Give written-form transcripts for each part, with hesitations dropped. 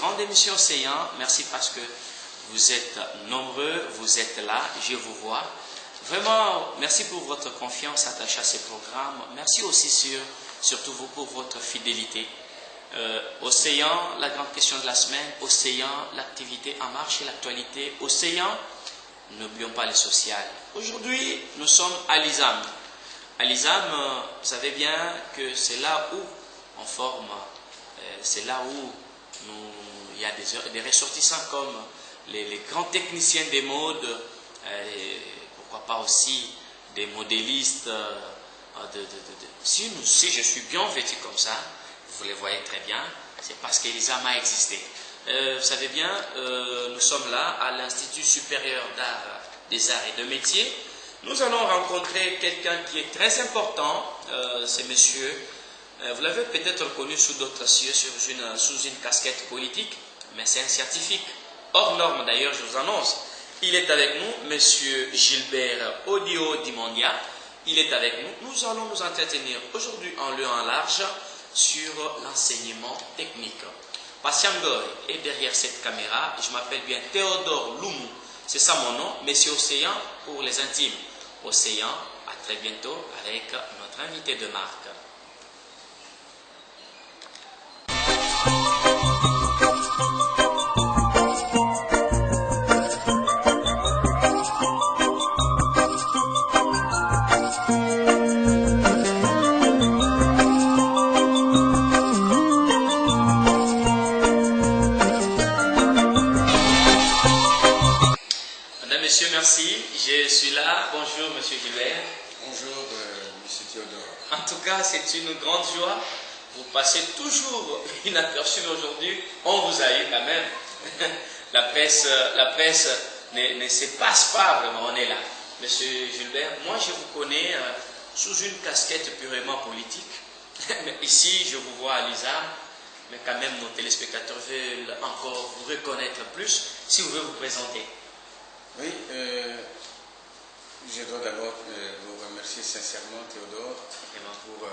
grande émission Océan. Merci parce que vous êtes nombreux, vous êtes là, je vous vois. Vraiment, merci pour votre confiance attachée à ces programmes. Merci aussi surtout vous pour votre fidélité. Océan, la grande question de la semaine. Océan, l'activité en marche et l'actualité. Océan, n'oublions pas les sociales. Aujourd'hui, nous sommes à l'ISAM. À l'ISAM, vous savez bien que c'est là où on forme, c'est là où il y a des ressortissants comme les grands techniciens des modes, pourquoi pas aussi des modélistes. Si je suis bien vêtu comme ça, vous les voyez très bien, c'est parce que l'ISAM a existé. Vous savez bien, nous sommes là à l'Institut supérieur d'art, des arts et de métiers. Nous allons rencontrer quelqu'un qui est très important, c'est monsieur, vous l'avez peut-être reconnu sous d'autres cieux, sous une casquette politique, mais c'est un scientifique, hors norme d'ailleurs, je vous annonce. Il est avec nous, monsieur Gilbert Odio Dimondia, il est avec nous. Nous allons nous entretenir aujourd'hui en lieu en large sur l'enseignement technique. Patient Goy est derrière cette caméra, je m'appelle bien Théodore Loumou, c'est ça mon nom, mais c'est Océan pour les intimes. Océan, à très bientôt avec notre invité de marque. Madame, Monsieur, merci. Je suis là. Bonjour, Monsieur Gilbert. Bonjour, Monsieur Théodore. En tout cas, c'est une grande joie. Vous passez toujours inaperçu, mais aujourd'hui, on vous a eu quand même. La presse ne se passe pas vraiment, on est là. Monsieur Gilbert, moi je vous connais sous une casquette purement politique. Ici, je vous vois à l'ISAM, mais quand même nos téléspectateurs veulent encore vous reconnaître plus. Si vous voulez vous présenter. Oui, je dois d'abord vous remercier sincèrement, Théodore, pour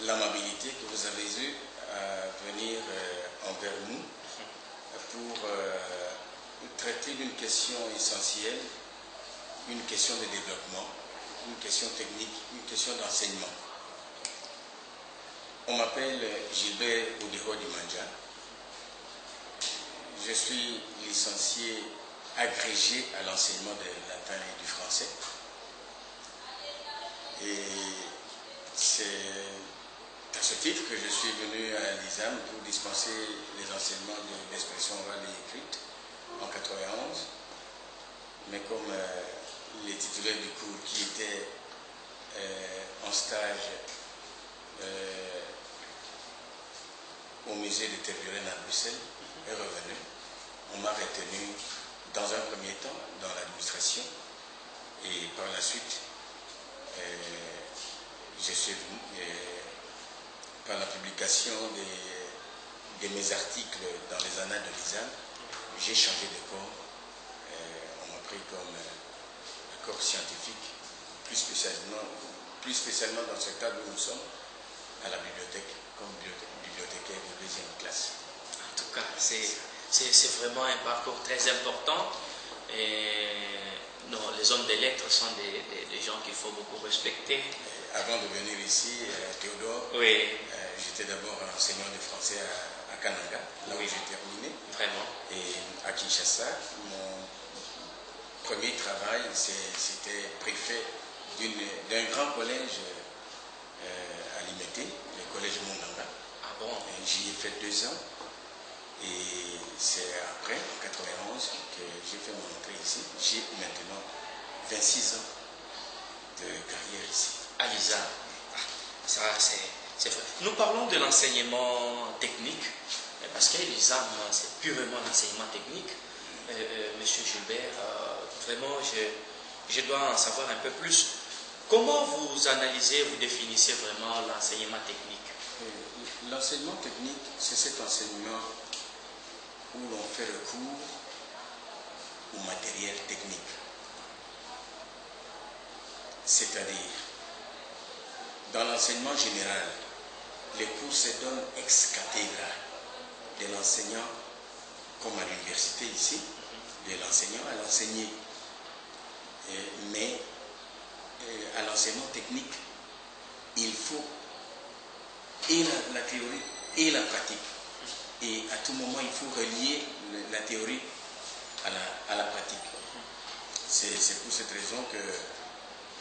l'amabilité que vous avez eue à venir envers nous pour traiter d'une question essentielle, une question de développement, une question technique, une question d'enseignement. On m'appelle Gilbert Oudiro Dimanja. Je suis licencié agrégé à l'enseignement de latin et du français. Et c'est à ce titre que je suis venu à l'ISAM pour dispenser les enseignements de l'expression orale et écrite en 91. Mais comme les titulaires du cours qui étaient en stage au musée de Tervuren à Bruxelles est revenu, on m'a retenu dans un premier temps dans l'administration et par la suite je suis venu par la publication de mes articles dans les annales de l'ISAM, j'ai changé de corps. On m'a pris comme corps scientifique, plus spécialement dans ce cadre où nous sommes, à la bibliothèque, comme bibliothécaire de deuxième classe. En tout cas, c'est vraiment un parcours très important. Et non, les hommes des lettres sont des gens qu'il faut beaucoup respecter. Avant de venir ici, Théodore, oui. J'étais d'abord enseignant de français à Kananga, là où j'ai terminé. Vraiment. Et à Kinshasa, mon premier travail, c'était préfet d'un grand collège à Limete, le collège Monanga. Ah bon? J'y ai fait 2 ans. Et c'est après, en 91, que j'ai fait mon entrée ici. J'ai maintenant 26 ans de carrière ici. À l'ISAM. Ça, c'est vrai. Nous parlons de l'enseignement technique, parce que l'ISAM, c'est purement l'enseignement technique. Monsieur Gilbert, vraiment, je dois en savoir un peu plus. Comment vous analysez, vous définissez vraiment l'enseignement technique? L'enseignement technique, c'est cet enseignement où l'on fait recours au matériel technique. C'est-à-dire, dans l'enseignement général, les cours se donnent ex cathedra. de l'enseignant, comme à l'université ici, de l'enseignant à l'enseigné. Mais à l'enseignement technique, il faut et la théorie et la pratique. Et à tout moment, il faut relier la théorie à la pratique. C'est pour cette raison que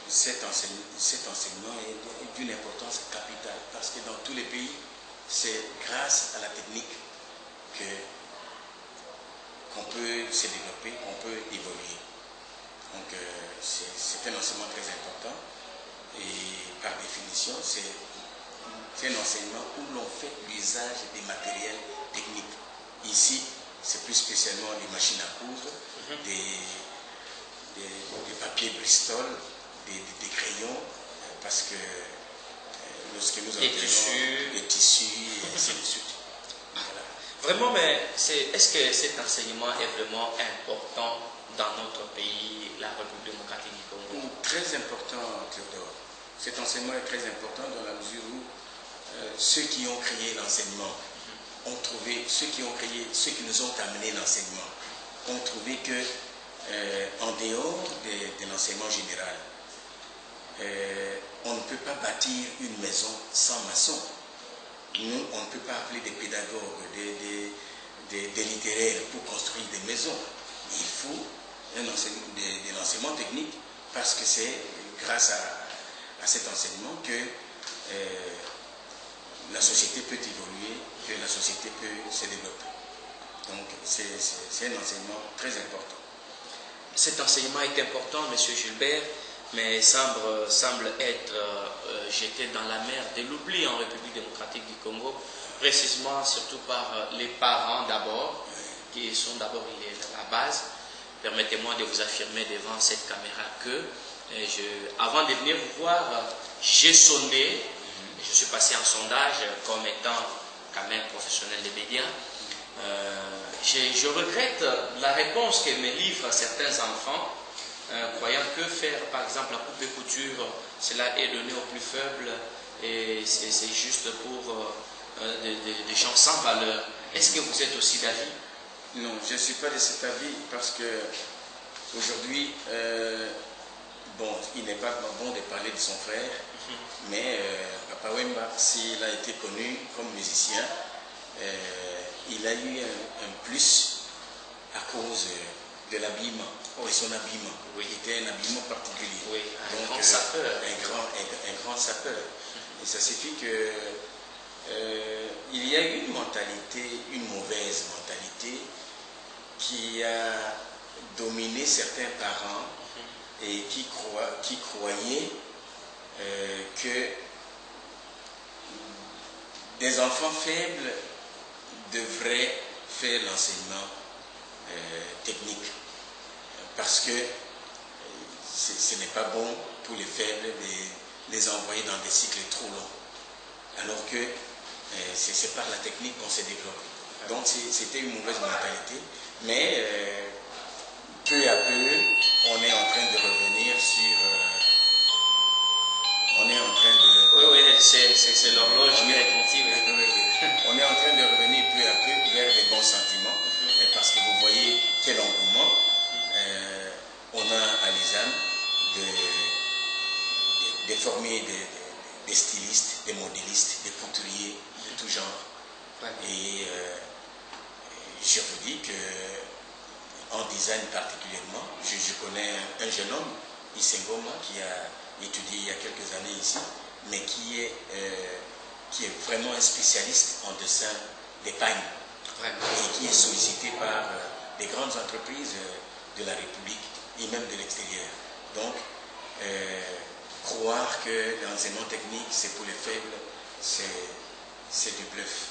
cet enseignement est d'une importance capitale, parce que dans tous les pays, c'est grâce à la technique qu'on peut se développer, qu'on peut évoluer. Donc c'est un enseignement très important et par définition, c'est un enseignement où l'on fait l'usage des matériels techniques. Ici, c'est plus spécialement les machines à coudre, des papiers Bristol, des crayons, parce que lorsque nous avons des tissus, et ainsi de suite. Voilà. Vraiment, mais est-ce que cet enseignement est vraiment important dans notre pays, la République démocratique du Congo? Très important, Théodore. Cet enseignement est très important dans la mesure où ceux qui ont créé l'enseignement ont trouvé, ceux qui nous ont amené l'enseignement, ont trouvé que en dehors de l'enseignement général, on ne peut pas bâtir une maison sans maçon. Nous, on ne peut pas appeler des pédagogues, des littéraires pour construire des maisons. Il faut de l'enseignement technique, parce que c'est grâce à cet enseignement que la société peut évoluer, que la société peut se développer. Donc c'est un enseignement très important. Cet enseignement est important, M. Gilbert, mais semble être jeté dans la mer de l'oubli en République démocratique du Congo, précisément surtout par les parents d'abord, qui sont d'abord la base. Permettez-moi de vous affirmer devant cette caméra que, avant de venir vous voir, j'ai sondé, je suis passé en sondage comme étant quand même professionnel des médias. Je regrette la réponse que me livrent certains enfants, croyant que faire par exemple la coupe et couture, cela est donné aux plus faibles et c'est juste pour des gens sans valeur. Est-ce que vous êtes aussi d'avis? Non, je ne suis pas de cet avis, parce que aujourd'hui, bon, il n'est pas bon de parler de son frère, mais Papa Wemba, s'il a été connu comme musicien, il a eu un plus à cause de l'habillement, de son habillement. Oui. Il était un habillement particulier. Oui, un grand sapeur. Un grand sapeur. Et ça signifie que il y a eu une mentalité, une mauvaise mentalité, qui a dominé certains parents et qui croyaient que des enfants faibles devraient faire l'enseignement technique, parce que ce n'est pas bon pour les faibles de les envoyer dans des cycles trop longs, alors que c'est par la technique qu'on se développe. Donc c'était une mauvaise mentalité, mais peu à peu, on est en train de revenir sur... on est en train de... Oui, c'est l'horloge qui est attentive. On est en train de revenir peu à peu vers des bons sentiments, parce que vous voyez quel engouement on a à l'ISAM de former des stylistes, des modélistes, des couturiers de tout genre. Ouais. Et je vous dis que en design particulièrement, je connais un jeune homme, Isengoma, qui a étudié il y a quelques années ici, mais qui est vraiment un spécialiste en dessin d'épargne, et qui est sollicité par des grandes entreprises de la République et même de l'extérieur. Donc, croire que l'enseignement technique c'est pour les faibles, c'est du bluff.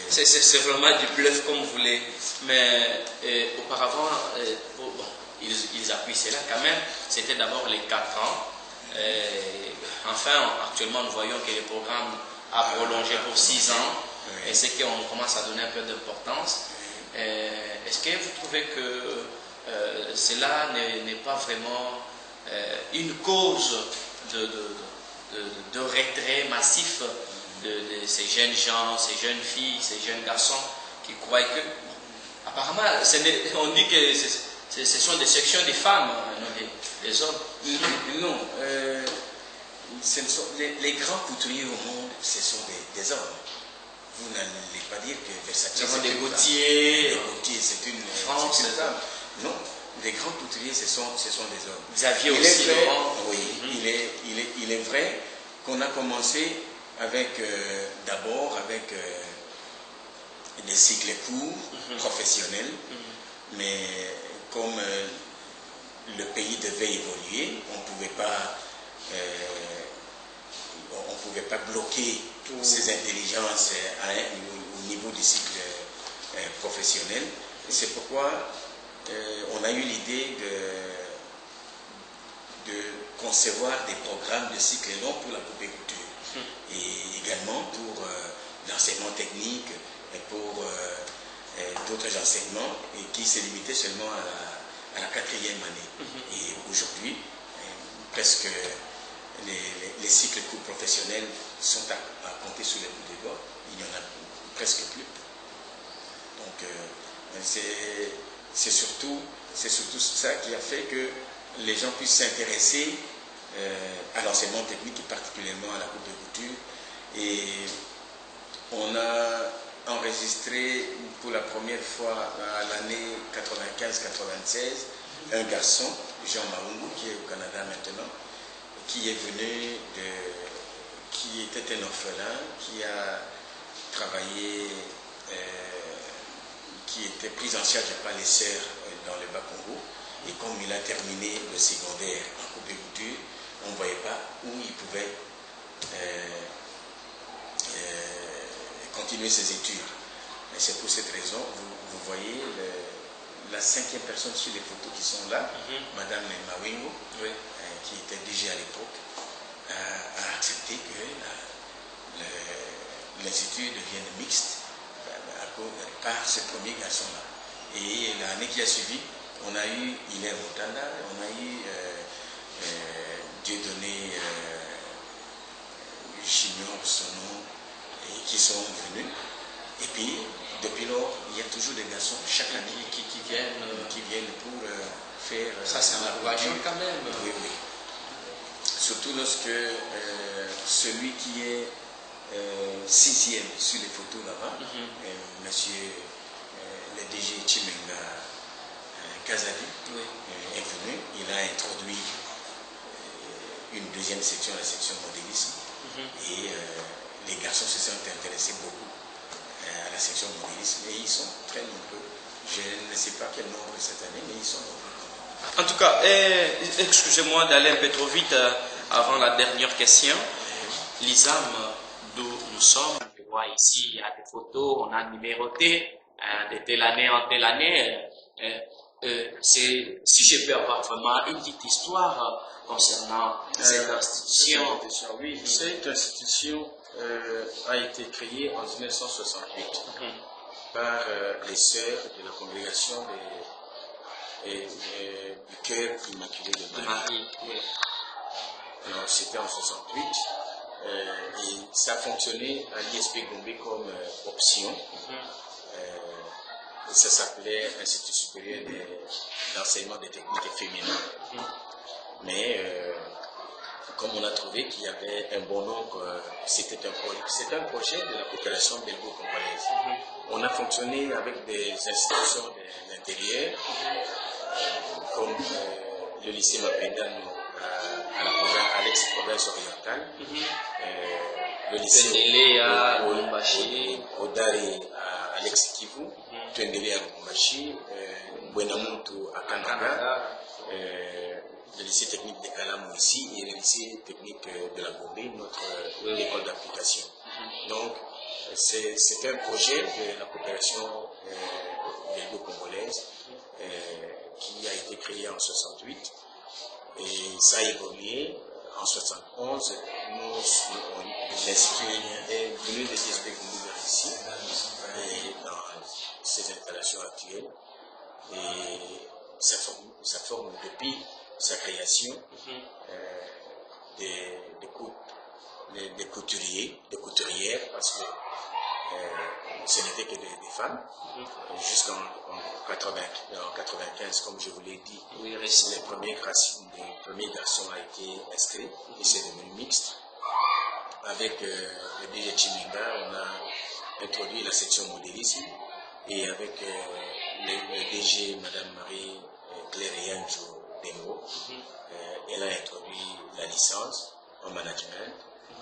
C'est vraiment du bluff comme vous voulez. Mais auparavant, bon, ils appuient cela quand même. C'était d'abord les 4 ans. Enfin, actuellement, nous voyons que le programme a prolongé pour 6 ans. Et c'est qu'on commence à donner un peu d'importance. Est-ce que vous trouvez que cela n'est pas vraiment une cause de retrait massif de ces jeunes gens, ces jeunes filles, ces jeunes garçons qui croient que, apparemment, on dit que ce sont des sections des femmes, non des hommes. Non, les grands couturiers au monde, ce sont des hommes. Vous n'allez pas dire que Versace c'est des Gaultier. Des Gaultier, c'est une femme. Non, les grands couturiers, ce sont des hommes. Xavier aussi, Laurent. Oui, il est vrai qu'on a commencé avec, d'abord avec des cycles courts, professionnels, mais comme le pays devait évoluer, on ne pouvait pas bloquer ces intelligences au niveau du cycle professionnel. C'est pourquoi on a eu l'idée de concevoir des programmes de cycle long pour la coupe et couture et également pour l'enseignement technique et pour d'autres enseignements et qui se limitaient seulement à la 4e année. Et aujourd'hui, presque les cycles courts professionnels sont à compter sous les bouts des doigts. Il n'y en a presque plus. Donc c'est surtout ça qui a fait que les gens puissent s'intéresser à l'enseignement technique et particulièrement à la coupe de couture. Et on a enregistré pour la première fois à l'année 95-96 un garçon, Jean Maungu, qui est au Canada maintenant, qui est venu qui était un orphelin, qui a travaillé, qui était pris en charge par les sœurs dans le Bas-Congo. Et comme il a terminé le secondaire en coupe et couture, on ne voyait pas où il pouvait continuer ses études. Et c'est pour cette raison, vous voyez la 5e personne sur les photos qui sont là, Madame Mawingo, qui était DG à l'époque, a accepté que l'institut devienne mixte par ce premier garçon-là. Et l'année qui a suivi, on a eu Hilaire Moutanda, on a eu Dieudonné, j'ignore son nom, et qui sont venus. Et puis, depuis lors, il y a toujours des garçons chaque année qui viennent pour faire... Ça, c'est un encouragement quand même. Oui, oui. Surtout lorsque celui qui est 6e sur les photos là-bas, monsieur le DG Chimenga Kazadi, est venu. Il a introduit une 2e section, la section modélisme, et les garçons se sont intéressés beaucoup à la section modélisme, et ils sont très nombreux. Je ne sais pas quel nombre cette année, mais ils sont nombreux. En tout cas, excusez-moi d'aller un peu trop vite avant la dernière question. L'ISAM d'où nous sommes, on voit ici, il y a des photos, on a numéroté de telle année en telle année. Si je peux avoir vraiment une petite histoire concernant cette institution. Oui, cette institution a été créée en 1968 par les sœurs de la congrégation du cœur immaculé de Marie. Alors c'était en 68 et ça fonctionnait à l'ISP Gombe comme option. Ça s'appelait Institut supérieur d'enseignement des techniques féminines. Mais comme on a trouvé qu'il y avait un bon nombre, c'était un projet de la coopération belgo-congolaise. On a fonctionné avec des institutions de l'intérieur, comme le lycée Mapendano à l'ex-province orientale, le lycée Odari à l'ex-Kivu, Tuendele à Lubumbashi, Buenamuntu à Kananga, le lycée technique de Kalamou ici et le lycée technique de la Gombe, notre école d'application. Donc, c'est un projet de la coopération belgo-congolaise qui a été créé en 68 et ça a évolué. En 71, l'institut est venu de l'ISP Gombe vers ici et dans ces installations actuelles et ça forme depuis sa création des coupes des couturiers, des couturières, parce que ce n'était que des femmes, jusqu'en 95, comme je vous l'ai dit. Oui, les premiers garçons ont été inscrits et c'est devenu mixte. Avec le DG Chiminga, on a introduit la section modélisme et avec le DG Madame Marie Claire Yanjo Demo, elle a introduit la licence en management,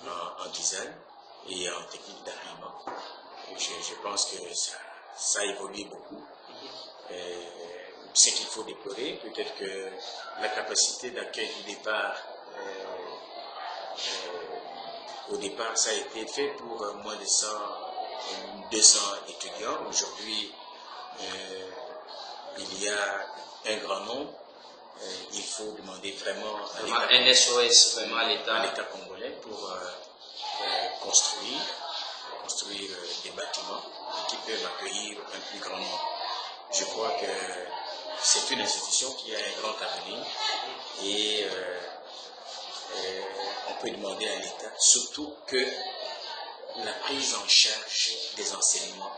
en design et en technique d'habillement. Je pense que ça évolue beaucoup. Ce qu'il faut déplorer, peut-être que la capacité d'accueil du départ, au départ, ça a été fait pour moins de 200 étudiants. Aujourd'hui, il y a un grand nombre. Il faut demander vraiment un SOS vraiment à l'État congolais pour construire des bâtiments qui peuvent accueillir un plus grand nombre. Je crois que c'est une institution qui a un grand avenir et on peut demander à l'État surtout que la prise en charge des enseignements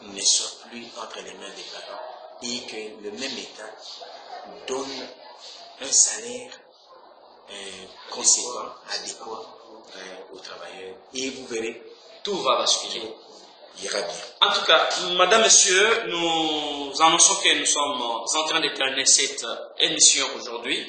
ne soit plus entre les mains des parents et que le même État donne un salaire conséquent, adéquat aux travailleurs. Et vous verrez, tout va basculer. Ira bien. En tout cas, madame, monsieur, nous annonçons que nous sommes en train de terminer cette émission aujourd'hui.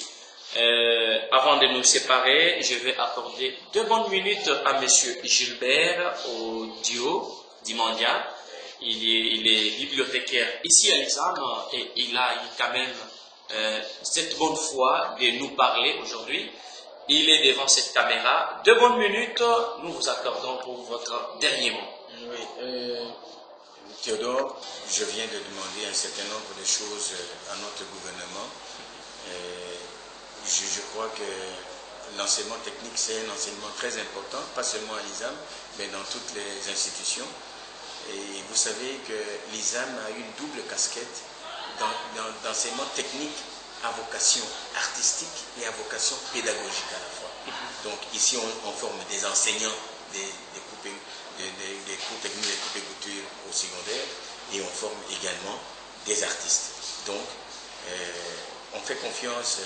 Avant de nous séparer, je vais accorder 2 bonnes minutes à monsieur Gilbert au Dio Dimandia. Il est bibliothécaire ici à l'Exam et il a eu quand même cette bonne foi de nous parler aujourd'hui. Il est devant cette caméra. 2 bonnes minutes, nous vous accordons pour votre dernier mot. Oui, Théodore, je viens de demander un certain nombre de choses à notre gouvernement. Je crois que l'enseignement technique, c'est un enseignement très important, pas seulement à l'ISAM, mais dans toutes les institutions. Et vous savez que l'ISAM a une double casquette d'enseignement technique à vocation artistique et à vocation pédagogique à la fois. Donc ici, on forme des enseignants des cours techniques, des cours de couture au secondaire, et on forme également des artistes. Donc, on fait confiance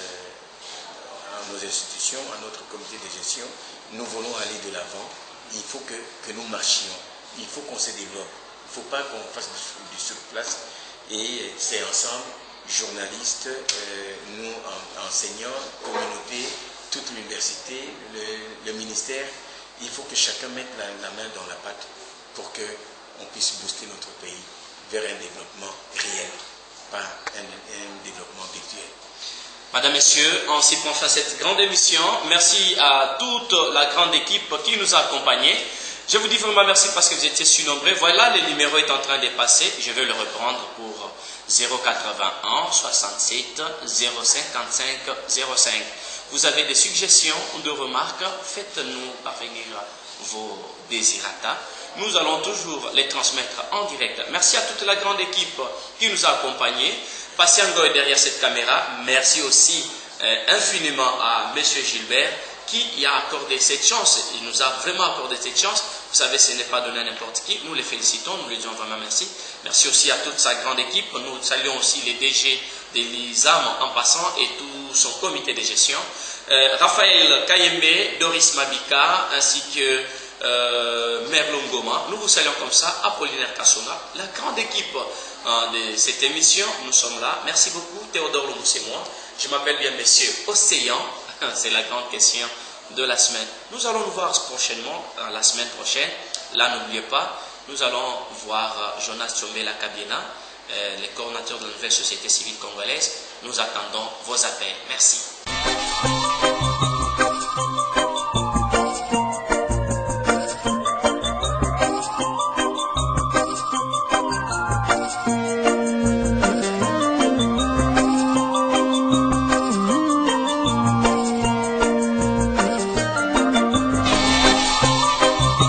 à nos institutions, à notre comité de gestion. Nous voulons aller de l'avant. Il faut que nous marchions. Il faut qu'on se développe. Il ne faut pas qu'on fasse du surplace. Et c'est ensemble, journalistes, nous enseignants, communauté, toute l'université, le ministère. Il faut que chacun mette la main dans la pâte pour qu'on puisse booster notre pays vers un développement réel, pas un développement virtuel. Madame, Messieurs, on s'y prend à cette grande émission. Merci à toute la grande équipe qui nous a accompagnés. Je vous dis vraiment merci parce que vous étiez si nombreux. Voilà, le numéro est en train de passer. Je vais le reprendre pour 081 67 055 05. Vous avez des suggestions ou des remarques, faites-nous parvenir vos désirata. Nous allons toujours les transmettre en direct. Merci à toute la grande équipe qui nous a accompagnés. Patient Goy derrière cette caméra. Merci aussi infiniment à M. Gilbert qui a accordé cette chance. Il nous a vraiment accordé cette chance. Vous savez, ce n'est pas donné à n'importe qui. Nous les félicitons, nous lui disons vraiment merci. Merci aussi à toute sa grande équipe. Nous saluons aussi les DG de l'ISAM en passant et tout son comité de gestion. Raphaël Kayembe, Doris Mabika, ainsi que Merlon Goma. Nous vous saluons comme ça. Apollinaire Kassona, la grande équipe de cette émission. Nous sommes là. Merci beaucoup. Théodore Loumou, c'est moi. Je m'appelle bien Monsieur Océan. C'est la grande question de la semaine. Nous allons nous voir prochainement, la semaine prochaine. Là, n'oubliez pas, nous allons voir Jonas Tchombela Kabiena, le coordinateur de la nouvelle société civile congolaise. Nous attendons vos appels. Merci.